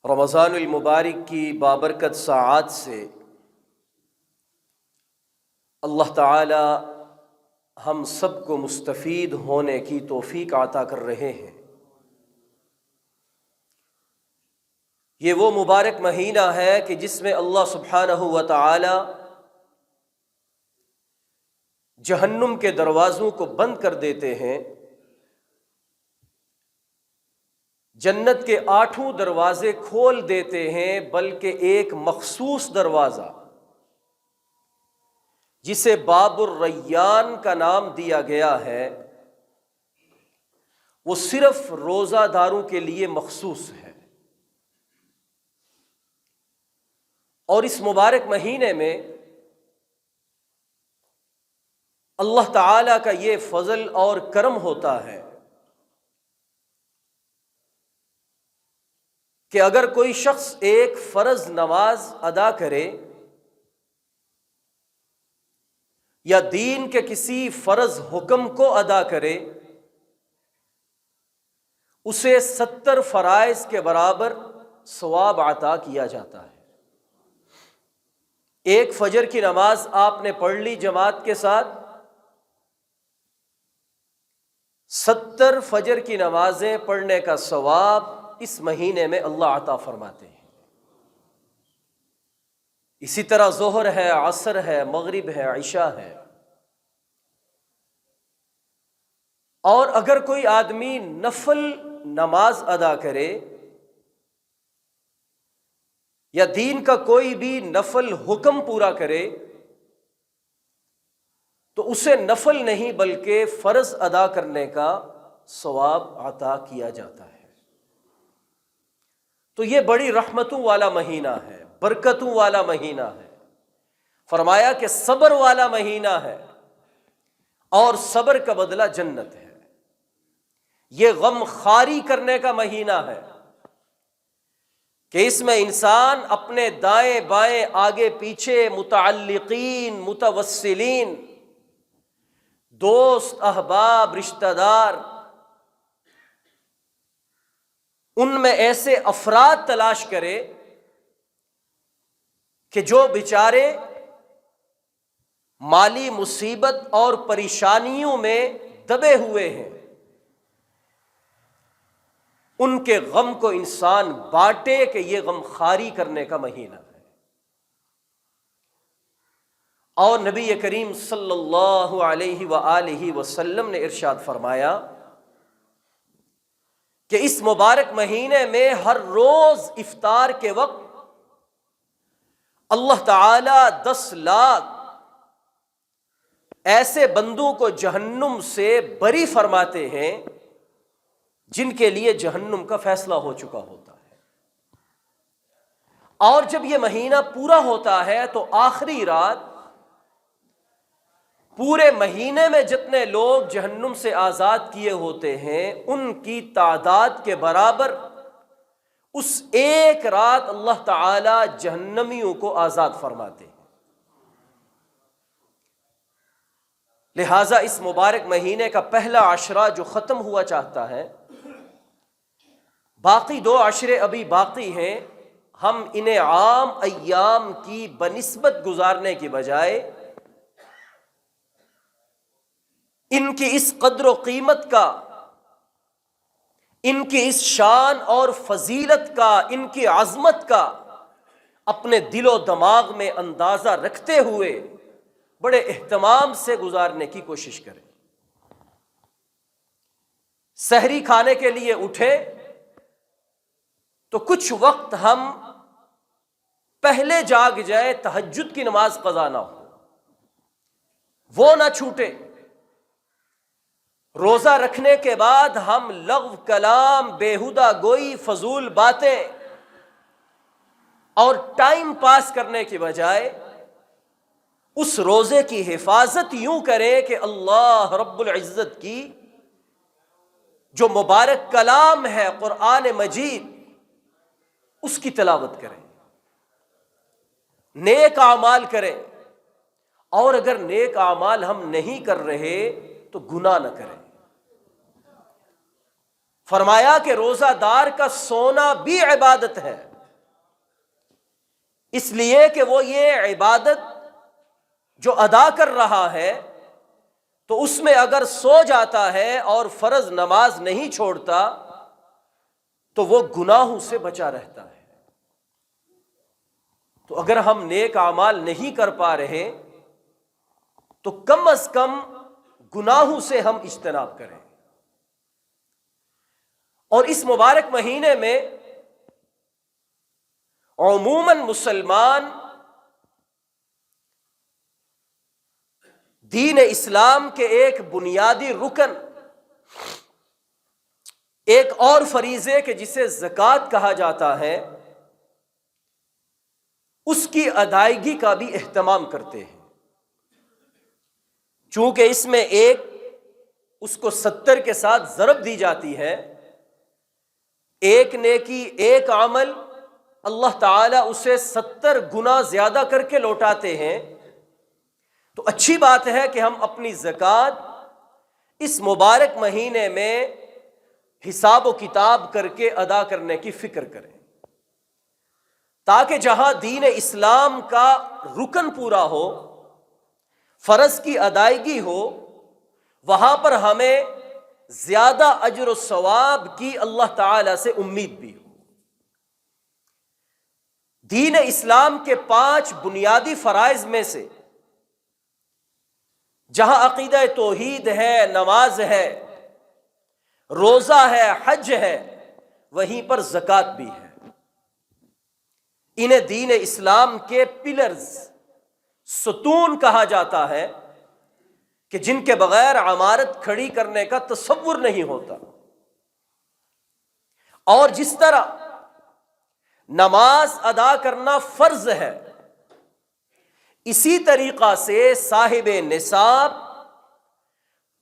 رمضان المبارک کی بابرکت ساعات سے اللہ تعالی ہم سب کو مستفید ہونے کی توفیق عطا کر رہے ہیں۔ یہ وہ مبارک مہینہ ہے کہ جس میں اللہ سبحانہ و تعالی جہنم کے دروازوں کو بند کر دیتے ہیں، جنت کے 8 دروازے کھول دیتے ہیں، بلکہ ایک مخصوص دروازہ جسے باب الریان کا نام دیا گیا ہے، وہ صرف روزہ داروں کے لیے مخصوص ہے۔ اور اس مبارک مہینے میں اللہ تعالیٰ کا یہ فضل اور کرم ہوتا ہے کہ اگر کوئی شخص ایک فرض نماز ادا کرے یا دین کے کسی فرض حکم کو ادا کرے، اسے 70 فرائض کے برابر ثواب عطا کیا جاتا ہے۔ ایک فجر کی نماز آپ نے پڑھ لی جماعت کے ساتھ، 70 فجر کی نمازیں پڑھنے کا ثواب اس مہینے میں اللہ عطا فرماتے ہیں۔ اسی طرح ظہر ہے، عصر ہے، مغرب ہے، عشاء ہے۔ اور اگر کوئی آدمی نفل نماز ادا کرے یا دین کا کوئی بھی نفل حکم پورا کرے تو اسے نفل نہیں بلکہ فرض ادا کرنے کا ثواب عطا کیا جاتا ہے۔ تو یہ بڑی رحمتوں والا مہینہ ہے، برکتوں والا مہینہ ہے۔ فرمایا کہ صبر والا مہینہ ہے اور صبر کا بدلہ جنت ہے۔ یہ غم خواری کرنے کا مہینہ ہے کہ اس میں انسان اپنے دائیں بائیں آگے پیچھے متعلقین، متوسلین، دوست، احباب، رشتہ دار، ان میں ایسے افراد تلاش کرے کہ جو بیچارے مالی مصیبت اور پریشانیوں میں دبے ہوئے ہیں، ان کے غم کو انسان بانٹے کہ یہ غم خواری کرنے کا مہینہ ہے۔ اور نبی کریم صلی اللہ علیہ وآلہ وسلم نے ارشاد فرمایا کہ اس مبارک مہینے میں ہر روز افطار کے وقت اللہ تعالی 10 لاکھ ایسے بندوں کو جہنم سے بری فرماتے ہیں جن کے لیے جہنم کا فیصلہ ہو چکا ہوتا ہے۔ اور جب یہ مہینہ پورا ہوتا ہے تو آخری رات پورے مہینے میں جتنے لوگ جہنم سے آزاد کیے ہوتے ہیں ان کی تعداد کے برابر اس ایک رات اللہ تعالی جہنمیوں کو آزاد فرماتے ہیں۔ لہٰذا اس مبارک مہینے کا پہلا عشرہ جو ختم ہوا چاہتا ہے، باقی 2 عشرے ابھی باقی ہیں، ہم انہیں عام ایام کی بنسبت گزارنے کی بجائے ان کی اس قدر و قیمت کا، ان کی اس شان اور فضیلت کا، ان کی عظمت کا اپنے دل و دماغ میں اندازہ رکھتے ہوئے بڑے اہتمام سے گزارنے کی کوشش کریں۔ سحری کھانے کے لیے اٹھے تو کچھ وقت ہم پہلے جاگ جائے، تہجد کی نماز قضا نہ ہو، وہ نہ چھوٹے۔ روزہ رکھنے کے بعد ہم لغو کلام، بیہودہ گوئی، فضول باتیں اور ٹائم پاس کرنے کی بجائے اس روزے کی حفاظت یوں کریں کہ اللہ رب العزت کی جو مبارک کلام ہے قرآن مجید، اس کی تلاوت کریں، نیک اعمال کریں، اور اگر نیک اعمال ہم نہیں کر رہے تو گناہ نہ کریں۔ فرمایا کہ روزہ دار کا سونا بھی عبادت ہے، اس لیے کہ وہ یہ عبادت جو ادا کر رہا ہے تو اس میں اگر سو جاتا ہے اور فرض نماز نہیں چھوڑتا تو وہ گناہوں سے بچا رہتا ہے۔ تو اگر ہم نیک اعمال نہیں کر پا رہے تو کم از کم گناہوں سے ہم اجتناب کریں۔ اور اس مبارک مہینے میں عموماً مسلمان دین اسلام کے ایک بنیادی رکن، ایک اور فریضے کے جسے زکوٰۃ کہا جاتا ہے، اس کی ادائیگی کا بھی اہتمام کرتے ہیں۔ چونکہ اس میں اس کو 70 کے ساتھ ضرب دی جاتی ہے، ایک نیکی ایک عمل اللہ تعالیٰ اسے 70 گنا زیادہ کر کے لوٹاتے ہیں۔ تو اچھی بات ہے کہ ہم اپنی زکوٰۃ اس مبارک مہینے میں حساب و کتاب کر کے ادا کرنے کی فکر کریں، تاکہ جہاں دین اسلام کا رکن پورا ہو، فرض کی ادائیگی ہو، وہاں پر ہمیں زیادہ اجر و ثواب کی اللہ تعالی سے امید بھی ہو۔ دین اسلام کے 5 بنیادی فرائض میں سے جہاں عقیدہ توحید ہے، نماز ہے، روزہ ہے، حج ہے، وہیں پر زکوٰۃ بھی ہے۔ انہیں دین اسلام کے پلرز، ستون کہا جاتا ہے کہ جن کے بغیر عمارت کھڑی کرنے کا تصور نہیں ہوتا۔ اور جس طرح نماز ادا کرنا فرض ہے، اسی طریقہ سے صاحب نصاب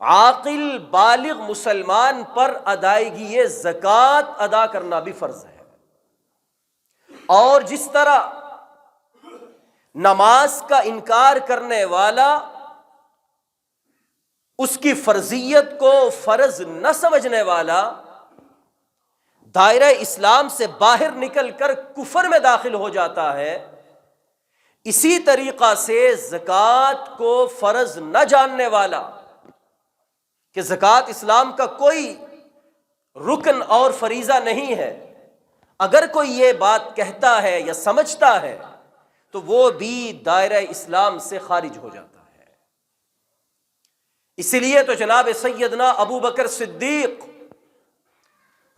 عاقل بالغ مسلمان پر ادائیگی زکوٰۃ ادا کرنا بھی فرض ہے۔ اور جس طرح نماز کا انکار کرنے والا اس کی فرضیت کو فرض نہ سمجھنے والا دائرہ اسلام سے باہر نکل کر کفر میں داخل ہو جاتا ہے، اسی طریقہ سے زکوٰۃ کو فرض نہ جاننے والا کہ زکوٰۃ اسلام کا کوئی رکن اور فریضہ نہیں ہے، اگر کوئی یہ بات کہتا ہے یا سمجھتا ہے تو وہ بھی دائرہ اسلام سے خارج ہو جاتا ہے۔ اسی لیے تو جناب سیدنا ابو بکر صدیق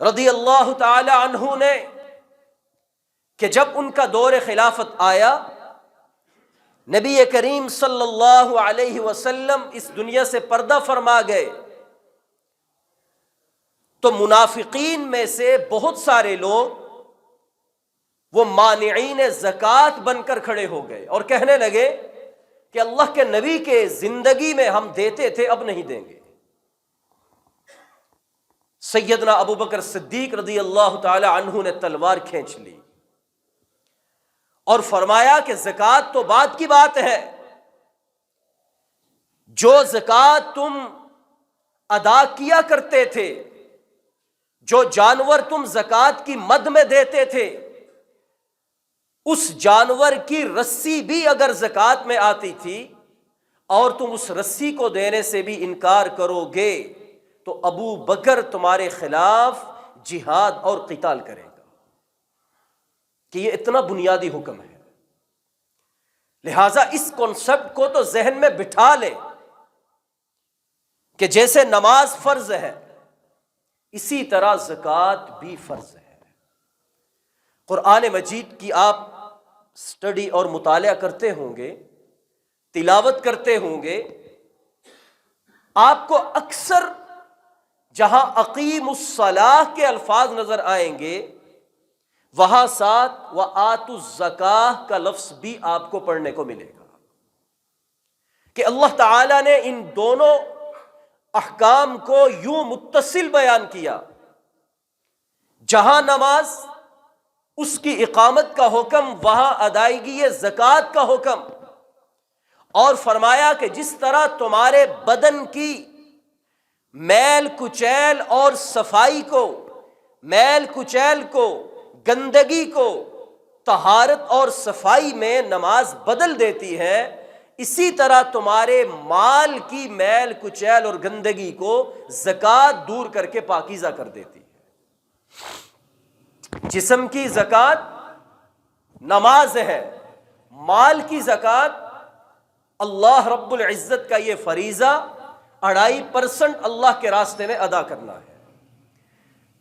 رضی اللہ تعالی عنہ نے کہ جب ان کا دور خلافت آیا، نبی کریم صلی اللہ علیہ وسلم اس دنیا سے پردہ فرما گئے، تو منافقین میں سے بہت سارے لوگ وہ مانعین زکوٰۃ بن کر کھڑے ہو گئے اور کہنے لگے کہ اللہ کے نبی کے زندگی میں ہم دیتے تھے، اب نہیں دیں گے۔ سیدنا ابو بکر صدیق رضی اللہ تعالی عنہ نے تلوار کھینچ لی اور فرمایا کہ زکوٰۃ تو بعد کی بات ہے، جو زکوٰۃ تم ادا کیا کرتے تھے، جو جانور تم زکوٰۃ کی مد میں دیتے تھے، اس جانور کی رسی بھی اگر زکوٰۃ میں آتی تھی اور تم اس رسی کو دینے سے بھی انکار کرو گے تو ابو بکر تمہارے خلاف جہاد اور قتال کرے گا، کہ یہ اتنا بنیادی حکم ہے۔ لہٰذا اس کانسیپٹ کو تو ذہن میں بٹھا لے کہ جیسے نماز فرض ہے، اسی طرح زکوٰۃ بھی فرض ہے۔ قرآن مجید کی آپ سٹڈی اور مطالعہ کرتے ہوں گے، تلاوت کرتے ہوں گے، آپ کو اکثر جہاں اقیم الصلاۃ کے الفاظ نظر آئیں گے وہاں ساتھ وآتوا الزکاۃ کا لفظ بھی آپ کو پڑھنے کو ملے گا، کہ اللہ تعالی نے ان دونوں احکام کو یوں متصل بیان کیا، جہاں نماز اس کی اقامت کا حکم وہاں ادائیگی زکوٰۃ کا حکم، اور فرمایا کہ جس طرح تمہارے بدن کی میل کچیل اور صفائی کو، میل کچیل کو، گندگی کو طہارت اور صفائی میں نماز بدل دیتی ہے، اسی طرح تمہارے مال کی میل کچیل اور گندگی کو زکوٰۃ دور کر کے پاکیزہ کر دیتی ہے۔ جسم کی زکوٰۃ نماز ہے، مال کی زکوٰۃ اللہ رب العزت کا یہ فریضہ 2.5% اللہ کے راستے میں ادا کرنا ہے۔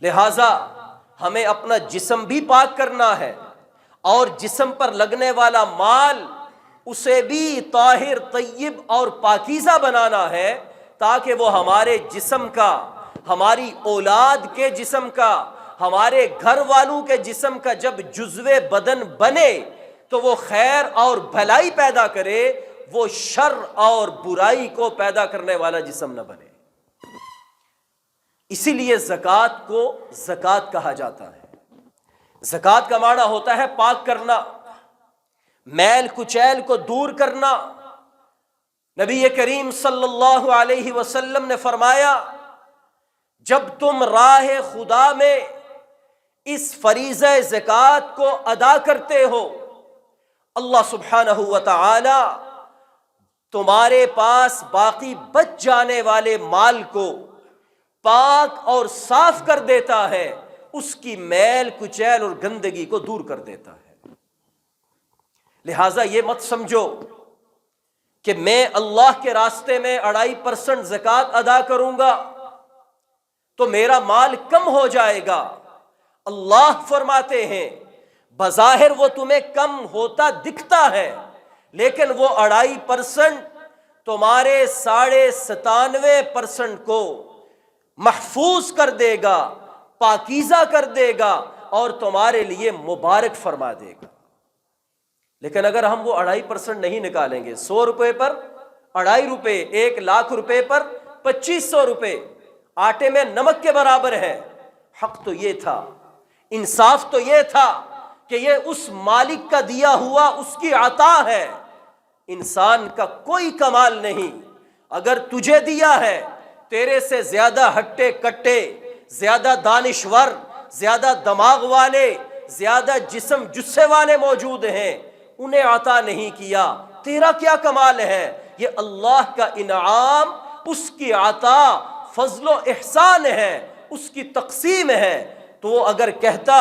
لہٰذا ہمیں اپنا جسم بھی پاک کرنا ہے، اور جسم پر لگنے والا مال اسے بھی طاہر، طیب اور پاکیزہ بنانا ہے، تاکہ وہ ہمارے جسم کا، ہماری اولاد کے جسم کا، ہمارے گھر والوں کے جسم کا جب جزو بدن بنے تو وہ خیر اور بھلائی پیدا کرے، وہ شر اور برائی کو پیدا کرنے والا جسم نہ بنے۔ اسی لیے زکوٰۃ کو زکوٰۃ کہا جاتا ہے۔ زکوٰۃ کا معنی ہوتا ہے پاک کرنا، میل کچیل کو دور کرنا۔ نبی کریم صلی اللہ علیہ وسلم نے فرمایا، جب تم راہ خدا میں اس فریضہ زکوٰۃ کو ادا کرتے ہو، اللہ سبحانہ و تعالی تمہارے پاس باقی بچ جانے والے مال کو پاک اور صاف کر دیتا ہے، اس کی میل کچیل اور گندگی کو دور کر دیتا ہے۔ لہٰذا یہ مت سمجھو کہ میں اللہ کے راستے میں 2.5% زکوٰۃ ادا کروں گا تو میرا مال کم ہو جائے گا۔ اللہ فرماتے ہیں بظاہر وہ تمہیں کم ہوتا دکھتا ہے، لیکن وہ 2.5% تمہارے 97.5% کو محفوظ کر دے گا، پاکیزہ کر دے گا اور تمہارے لیے مبارک فرما دے گا۔ لیکن اگر ہم وہ 2.5% نہیں نکالیں گے، 100 روپے پر 2.5 روپے، 1 لاکھ روپے پر 2500 روپے آٹے میں نمک کے برابر ہے۔ حق تو یہ تھا، انصاف تو یہ تھا کہ یہ اس مالک کا دیا ہوا اس کی عطا ہے، انسان کا کوئی کمال نہیں۔ اگر تجھے دیا ہے، تیرے سے زیادہ ہٹے کٹے، زیادہ دانشور، زیادہ دماغ والے، زیادہ جسم جثے والے موجود ہیں، انہیں عطا نہیں کیا، تیرا کیا کمال ہے؟ یہ اللہ کا انعام، اس کی عطا، فضل و احسان ہے، اس کی تقسیم ہے۔ تو وہ اگر کہتا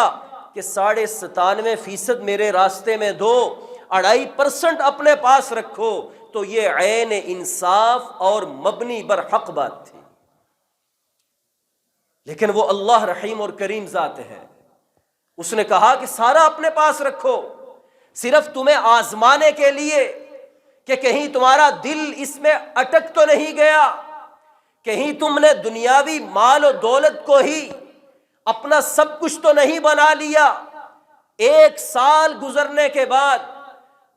کہ 97.5% میرے راستے میں دو، 2.5% اپنے پاس رکھو، تو یہ عین انصاف اور مبنی بر حق بات تھی۔ لیکن وہ اللہ رحیم اور کریم ذات ہے، اس نے کہا کہ سارا اپنے پاس رکھو، صرف تمہیں آزمانے کے لیے کہ کہیں تمہارا دل اس میں اٹک تو نہیں گیا، کہیں تم نے دنیاوی مال و دولت کو ہی اپنا سب کچھ تو نہیں بنا لیا۔ 1 سال گزرنے کے بعد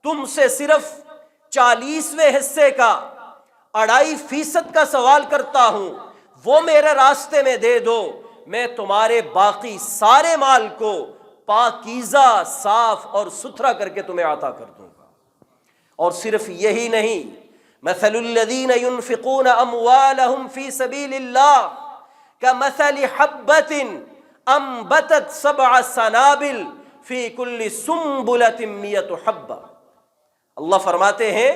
تم سے صرف 40ویں حصے کا 2.5% کا سوال کرتا ہوں، وہ میرے راستے میں دے دو، میں تمہارے باقی سارے مال کو پاکیزہ، صاف اور ستھرا کر کے تمہیں عطا کر دوں گا۔ اور صرف یہی نہیں، مثل الذین ينفقون اموالهم فی سبیل اللہ کمثل حبۃ انبتت 7 سنابل فی کل سنبلۃ 100 حبۃ۔ اللہ فرماتے ہیں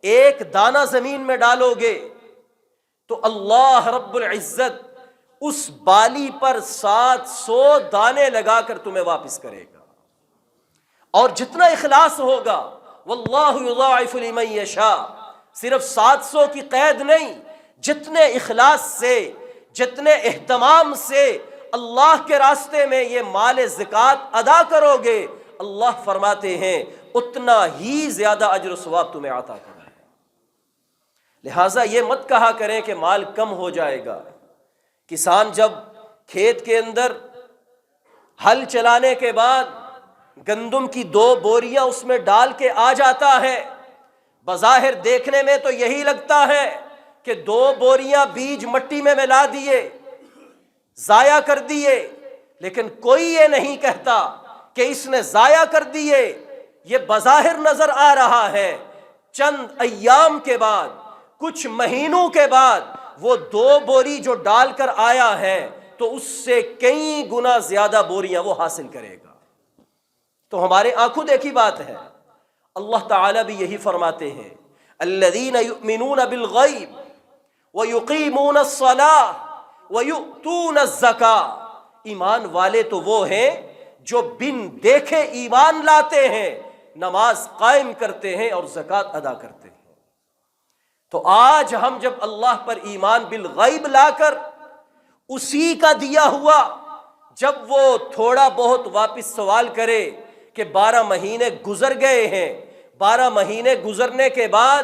ایک دانہ زمین میں ڈالو گے تو اللہ رب العزت اس بالی پر 700 دانے لگا کر تمہیں واپس کرے گا۔ اور جتنا اخلاص ہوگا، واللہ یضاعف لمن یشاء، صرف 700 کی قید نہیں، جتنے اخلاص سے، جتنے اہتمام سے اللہ کے راستے میں یہ مال زکوٰۃ ادا کرو گے، اللہ فرماتے ہیں اتنا ہی زیادہ اجر و ثواب تمہیں عطا کرے۔ لہٰذا یہ مت کہا کریں کہ مال کم ہو جائے گا۔ کسان جب کھیت کے اندر ہل چلانے کے بعد گندم کی 2 بوریاں اس میں ڈال کے آ جاتا ہے، بظاہر دیکھنے میں تو یہی لگتا ہے کہ 2 بوریاں بیج مٹی میں ملا دیے، ضائع کر دیے، لیکن کوئی یہ نہیں کہتا کہ اس نے ضائع کر دیے، یہ بظاہر نظر آ رہا ہے، چند ایام کے بعد، کچھ مہینوں کے بعد وہ 2 بوری جو ڈال کر آیا ہے تو اس سے کئی گنا زیادہ بوریاں وہ حاصل کرے گا۔ تو ہمارے آنکھوں دیکھی بات ہے۔ اللہ تعالیٰ بھی یہی فرماتے ہیں، الذین یؤمنون بالغیب ویقیمون الصلاۃ ویؤتون الزکاۃ، ایمان والے تو وہ ہیں جو بن دیکھے ایمان لاتے ہیں، نماز قائم کرتے ہیں اور زکوٰۃ ادا کرتے ہیں۔ تو آج ہم جب اللہ پر ایمان بالغیب لا کر اسی کا دیا ہوا، جب وہ تھوڑا بہت واپس سوال کرے کہ 12 مہینے گزر گئے ہیں، 12 مہینے گزرنے کے بعد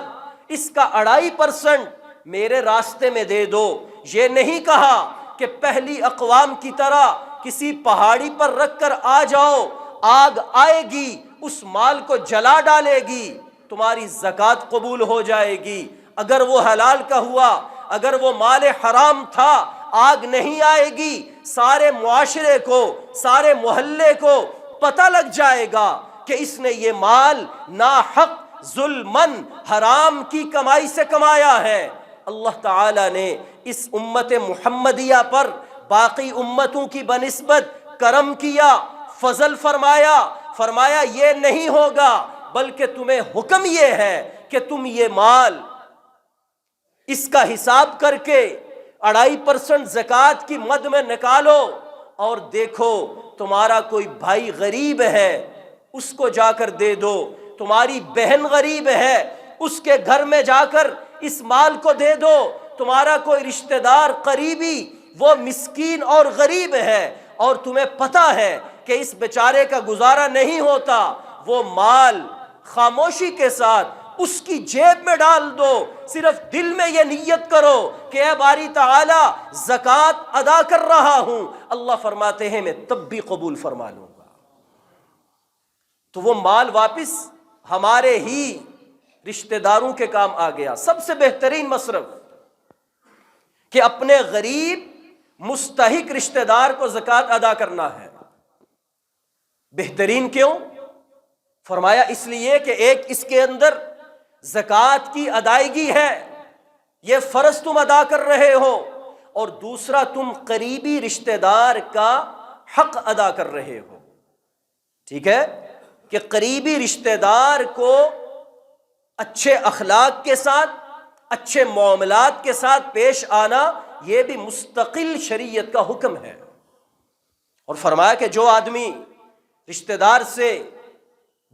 اس کا 2.5% میرے راستے میں دے دو، یہ نہیں کہا کہ پہلی اقوام کی طرح کسی پہاڑی پر رکھ کر آ جاؤ، آگ آئے گی، اس مال کو جلا ڈالے گی، تمہاری زکوٰۃ قبول ہو جائے گی۔ اگر وہ حلال کا ہوا، اگر وہ مال حرام تھا، آگ نہیں آئے گی، سارے معاشرے کو، سارے محلے کو پتہ لگ جائے گا کہ اس نے یہ مال ناحق ظلمن حرام کی کمائی سے کمایا ہے۔ اللہ تعالیٰ نے اس امت محمدیہ پر باقی امتوں کی بنسبت کرم کیا، فضل فرمایا، فرمایا یہ نہیں ہوگا، بلکہ تمہیں حکم یہ ہے کہ تم یہ مال اس کا حساب کر کے 2.5% زکوٰۃ کی مد میں نکالو، اور دیکھو تمہارا کوئی بھائی غریب ہے اس کو جا کر دے دو، تمہاری بہن غریب ہے اس کے گھر میں جا کر اس مال کو دے دو، تمہارا کوئی رشتہ دار قریبی وہ مسکین اور غریب ہے اور تمہیں پتہ ہے کہ اس بیچارے کا گزارا نہیں ہوتا، وہ مال خاموشی کے ساتھ اس کی جیب میں ڈال دو، صرف دل میں یہ نیت کرو کہ اے باری تعالی زکوٰۃ ادا کر رہا ہوں، اللہ فرماتے ہیں میں تب بھی قبول فرما لوں گا۔ تو وہ مال واپس ہمارے ہی رشتہ داروں کے کام آ گیا۔ سب سے بہترین مصرف کہ اپنے غریب مستحق رشتہ دار کو زکوٰۃ ادا کرنا ہے۔ بہترین کیوں؟ فرمایا اس لیے کہ ایک اس کے اندر زکوٰۃ کی ادائیگی ہے، یہ فرض تم ادا کر رہے ہو، اور دوسرا تم قریبی رشتہ دار کا حق ادا کر رہے ہو۔ ٹھیک ہے کہ قریبی رشتہ دار کو اچھے اخلاق کے ساتھ، اچھے معاملات کے ساتھ پیش آنا، یہ بھی مستقل شریعت کا حکم ہے۔ اور فرمایا کہ جو آدمی رشتہ دار سے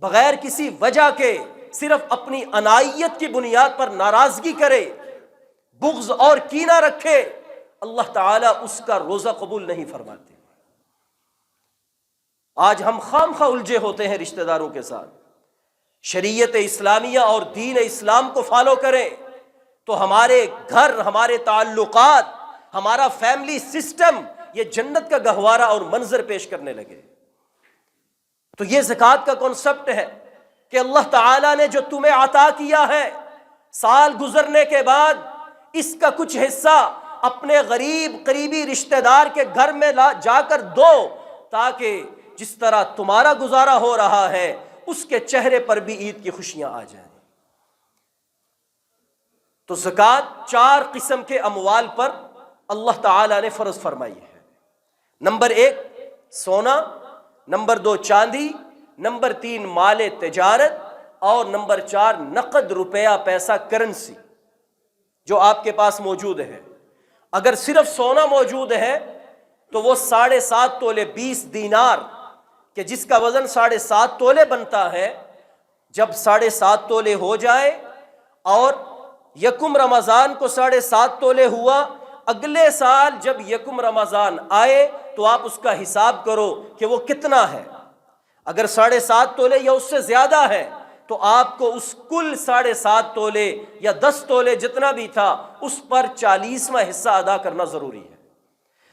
بغیر کسی وجہ کے صرف اپنی عنایت کی بنیاد پر ناراضگی کرے، بغض اور کینہ رکھے، اللہ تعالیٰ اس کا روزہ قبول نہیں فرماتے۔ آج ہم خام خواہ الجھے ہوتے ہیں رشتہ داروں کے ساتھ۔ شریعت اسلامیہ اور دین اسلام کو فالو کریں تو ہمارے گھر، ہمارے تعلقات، ہمارا فیملی سسٹم یہ جنت کا گہوارہ اور منظر پیش کرنے لگے۔ تو یہ زکوٰۃ کا کانسیپٹ ہے کہ اللہ تعالیٰ نے جو تمہیں عطا کیا ہے، سال گزرنے کے بعد اس کا کچھ حصہ اپنے غریب قریبی رشتہ دار کے گھر میں جا کر دو، تاکہ جس طرح تمہارا گزارا ہو رہا ہے اس کے چہرے پر بھی عید کی خوشیاں آ جائیں۔ تو زکوٰۃ 4 قسم کے اموال پر اللہ تعالیٰ نے فرض فرمائی ہے۔ نمبر 1 سونا، نمبر 2 چاندی، نمبر 3 مال تجارت، اور نمبر 4 نقد روپیہ پیسہ کرنسی جو آپ کے پاس موجود ہے۔ اگر صرف سونا موجود ہے تو وہ 7.5 تولے 20 دینار کہ جس کا وزن 7.5 تولے بنتا ہے، جب 7.5 تولے ہو جائے اور یکم رمضان کو 7.5 تولے ہوا، اگلے سال جب یکم رمضان آئے تو آپ اس کا حساب کرو کہ وہ کتنا ہے۔ اگر 7.5 تولے یا اس سے زیادہ ہے تو آپ کو اس کل 7.5 تولے یا 10 تولے جتنا بھی تھا اس پر 40واں حصہ ادا کرنا ضروری ہے۔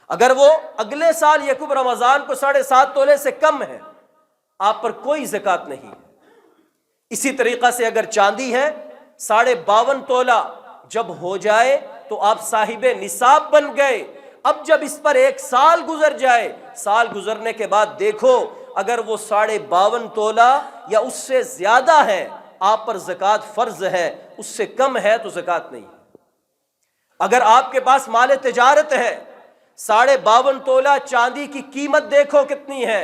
اگر وہ اگلے سال یکم رمضان کو 7.5 تولے سے کم ہے، آپ پر کوئی زکوٰۃ نہیں ہے۔ اسی طریقہ سے اگر چاندی ہے 52.5 تولہ جب ہو جائے تو آپ صاحب نصاب بن گئے۔ اب جب اس پر 1 سال گزر جائے، سال گزرنے کے بعد دیکھو اگر وہ 52.5 تولہ یا اس سے زیادہ ہے، آپ پر زکوٰۃ فرض ہے، اس سے کم ہے تو زکوٰۃ نہیں ہے۔ اگر آپ کے پاس مال تجارت ہے، 52.5 تولہ چاندی کی قیمت دیکھو کتنی ہے،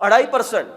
2.5%।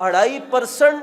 2.5%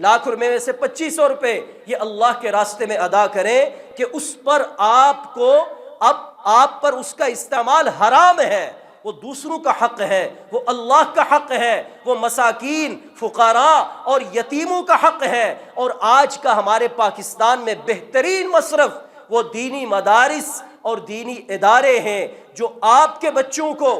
1,00,000 روپے میں سے 2500 روپے یہ اللہ کے راستے میں ادا کریں کہ اس پر آپ کو اب آپ پر اس کا استعمال حرام ہے، وہ دوسروں کا حق ہے، وہ اللہ کا حق ہے، وہ مساکین، فقراء اور یتیموں کا حق ہے۔ اور آج کا ہمارے پاکستان میں بہترین مصرف وہ دینی مدارس اور دینی ادارے ہیں جو آپ کے بچوں کو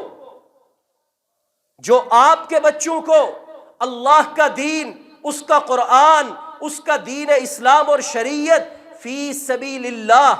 اللہ کا دین، اس کا قرآن، اس کا دین اسلام اور شریعت فی سبیل اللہ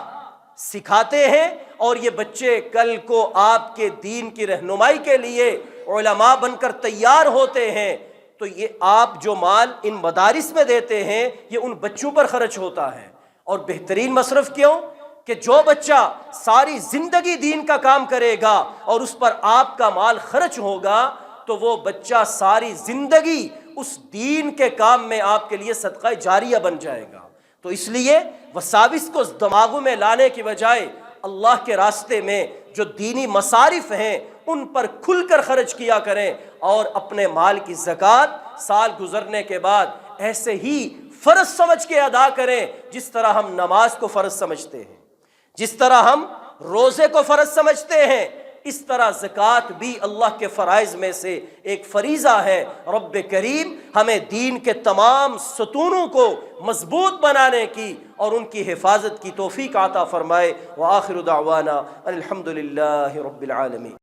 سکھاتے ہیں، اور یہ بچے کل کو آپ کے دین کی رہنمائی کے لیے علماء بن کر تیار ہوتے ہیں۔ تو یہ آپ جو مال ان مدارس میں دیتے ہیں یہ ان بچوں پر خرچ ہوتا ہے۔ اور بہترین مصرف کیوں کہ جو بچہ ساری زندگی دین کا کام کرے گا اور اس پر آپ کا مال خرچ ہوگا تو وہ بچہ ساری زندگی اس دین کے کام میں آپ کے لیے صدقہ جاریہ بن جائے گا۔ تو اس لیے وساوس کو دماغوں میں لانے کی بجائے اللہ کے راستے میں جو دینی مصارف ہیں ان پر کھل کر خرچ کیا کریں، اور اپنے مال کی زکوٰۃ سال گزرنے کے بعد ایسے ہی فرض سمجھ کے ادا کریں جس طرح ہم نماز کو فرض سمجھتے ہیں، جس طرح ہم روزے کو فرض سمجھتے ہیں، اس طرح زکوٰۃ بھی اللہ کے فرائض میں سے ایک فریضہ ہے۔ رب کریم ہمیں دین کے تمام ستونوں کو مضبوط بنانے کی اور ان کی حفاظت کی توفیق عطا فرمائے۔ وآخر دعوانا الحمد للہ رب العالمین۔